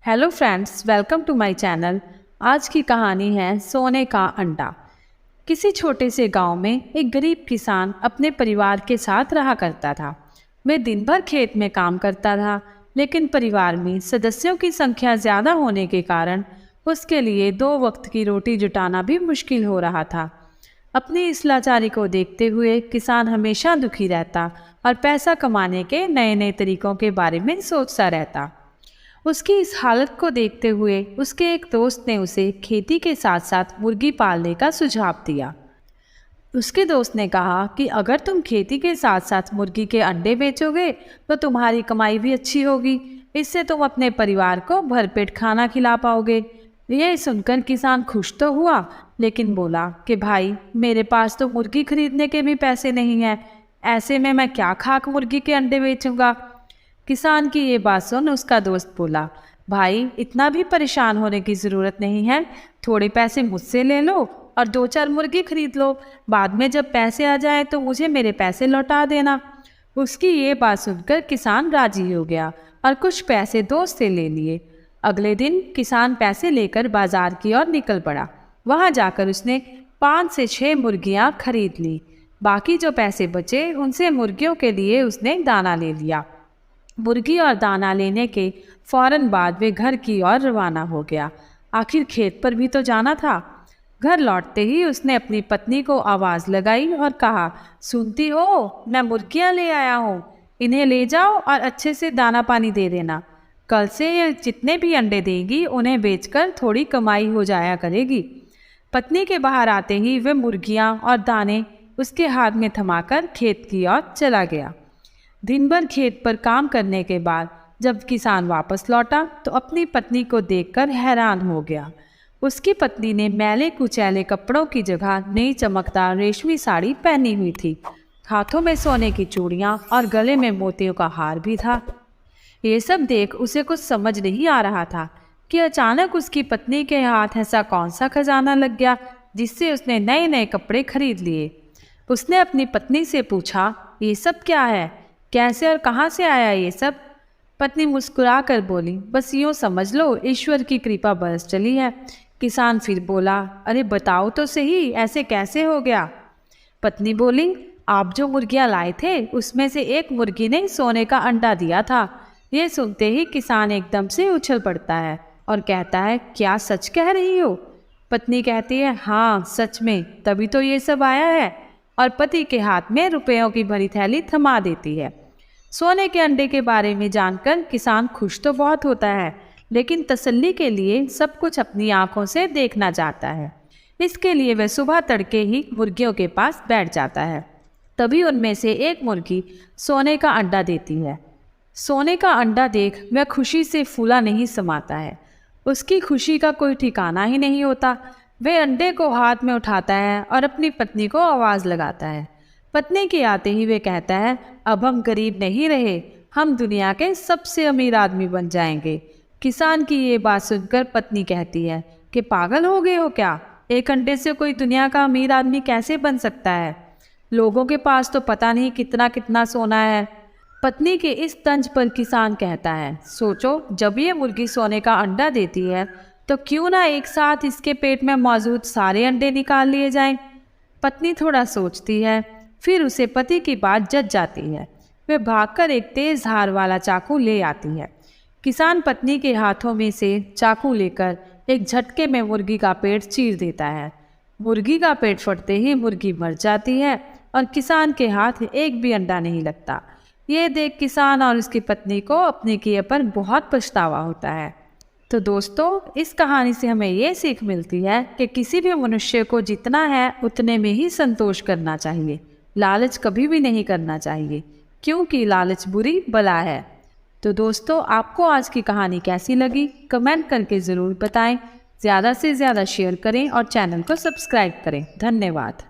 Hello friends, welcome to my channel. आज की कहानी है सोने का अंडा। किसी छोटे से गांव में एक गरीब किसान अपने परिवार के साथ रहा करता था। वह दिन भर खेत में काम करता था, लेकिन परिवार में सदस्यों की संख्या ज़्यादा होने के कारण उसके लिए 2 वक्त की रोटी जुटाना भी मुश्किल हो रहा था। अपनी इस लाचारी को देखते हुए किसान हमेशा दुखी रहता और पैसा कमाने के नए नए तरीकों के बारे में सोचता रहता। उसकी इस हालत को देखते हुए उसके एक दोस्त ने उसे खेती के साथ साथ मुर्गी पालने का सुझाव दिया। उसके दोस्त ने कहा कि अगर तुम खेती के साथ साथ मुर्गी के अंडे बेचोगे तो तुम्हारी कमाई भी अच्छी होगी। इससे तुम अपने परिवार को भरपेट खाना खिला पाओगे। यह सुनकर किसान खुश तो हुआ, लेकिन बोला कि भाई, मेरे पास तो मुर्गी खरीदने के भी पैसे नहीं हैं। ऐसे में मैं क्या खाक मुर्गी के अंडे बेचूंगा। किसान की ये बात सुन उसका दोस्त बोला, भाई, इतना भी परेशान होने की ज़रूरत नहीं है। थोड़े पैसे मुझसे ले लो और 2-4 मुर्गी खरीद लो। बाद में जब पैसे आ जाए तो मुझे मेरे पैसे लौटा देना। उसकी ये बात सुनकर किसान राजी हो गया और कुछ पैसे दोस्त से ले लिए। अगले दिन किसान पैसे लेकर बाजार की ओर निकल पड़ा। वहाँ जाकर उसने 5 से 6 मुर्गियाँ खरीद ली। बाकी जो पैसे बचे उनसे मुर्गियों के लिए उसने दाना ले लिया। मुर्गी और दाना लेने के फौरन बाद वे घर की ओर रवाना हो गया। आखिर खेत पर भी तो जाना था। घर लौटते ही उसने अपनी पत्नी को आवाज़ लगाई और कहा, सुनती हो, मैं मुर्गियाँ ले आया हूँ। इन्हें ले जाओ और अच्छे से दाना पानी दे देना। कल से ये जितने भी अंडे देगी उन्हें बेचकर थोड़ी कमाई हो जाया करेगी। पत्नी के बाहर आते ही वह मुर्गियाँ और दाने उसके हाथ में थमाकर खेत की ओर चला गया। दिन भर खेत पर काम करने के बाद जब किसान वापस लौटा तो अपनी पत्नी को देखकर हैरान हो गया। उसकी पत्नी ने मैले कुचैले कपड़ों की जगह नई चमकदार रेशमी साड़ी पहनी हुई थी। हाथों में सोने की चूड़ियाँ और गले में मोतियों का हार भी था। ये सब देख उसे कुछ समझ नहीं आ रहा था कि अचानक उसकी पत्नी के हाथ ऐसा कौन सा खजाना लग गया जिससे उसने नए नए कपड़े खरीद लिए। उसने अपनी पत्नी से पूछा, ये सब क्या है? कैसे और कहाँ से आया ये सब? पत्नी मुस्कुरा कर बोली, बस यूँ समझ लो, ईश्वर की कृपा बरस चली है। किसान फिर बोला, अरे बताओ तो सही, ऐसे कैसे हो गया? पत्नी बोली, आप जो मुर्गियाँ लाए थे उसमें से एक मुर्गी ने सोने का अंडा दिया था। ये सुनते ही किसान एकदम से उछल पड़ता है और कहता है, क्या सच कह रही हो? पत्नी कहती है, हाँ सच में, तभी तो ये सब आया है। और पति के हाथ में रुपयों की भरी थैली थमा देती है। सोने के अंडे के बारे में जानकर किसान खुश तो बहुत होता है, लेकिन तसल्ली के लिए सब कुछ अपनी आंखों से देखना चाहता है। इसके लिए वह सुबह तड़के ही मुर्गियों के पास बैठ जाता है। तभी उनमें से एक मुर्गी सोने का अंडा देती है। सोने का अंडा देख वह खुशी से फूला नहीं समाता है। उसकी खुशी का कोई ठिकाना ही नहीं होता। वह अंडे को हाथ में उठाता है और अपनी पत्नी को आवाज़ लगाता है। पत्नी के आते ही वे कहता है, अब हम गरीब नहीं रहे, हम दुनिया के सबसे अमीर आदमी बन जाएंगे। किसान की ये बात सुनकर पत्नी कहती है कि पागल हो गए हो क्या? एक अंडे से कोई दुनिया का अमीर आदमी कैसे बन सकता है? लोगों के पास तो पता नहीं कितना कितना सोना है। पत्नी के इस तंज पर किसान कहता है, सोचो, जब ये मुर्गी सोने का अंडा देती है तो क्यों ना एक साथ इसके पेट में मौजूद सारे अंडे निकाल लिए जाएं। पत्नी थोड़ा सोचती है, फिर उसे पति की बात जच जाती है। वह भागकर एक तेज धार वाला चाकू ले आती है। किसान पत्नी के हाथों में से चाकू लेकर एक झटके में मुर्गी का पेट चीर देता है। मुर्गी का पेट फटते ही मुर्गी मर जाती है और किसान के हाथ एक भी अंडा नहीं लगता। ये देख किसान और उसकी पत्नी को अपने किए पर बहुत पछतावा होता है। तो दोस्तों, इस कहानी से हमें ये सीख मिलती है कि किसी भी मनुष्य को जितना है उतने में ही संतोष करना चाहिए। लालच कभी भी नहीं करना चाहिए, क्योंकि लालच बुरी बला है। तो दोस्तों, आपको आज की कहानी कैसी लगी कमेंट करके ज़रूर बताएं। ज़्यादा से ज़्यादा शेयर करें और चैनल को सब्सक्राइब करें। धन्यवाद।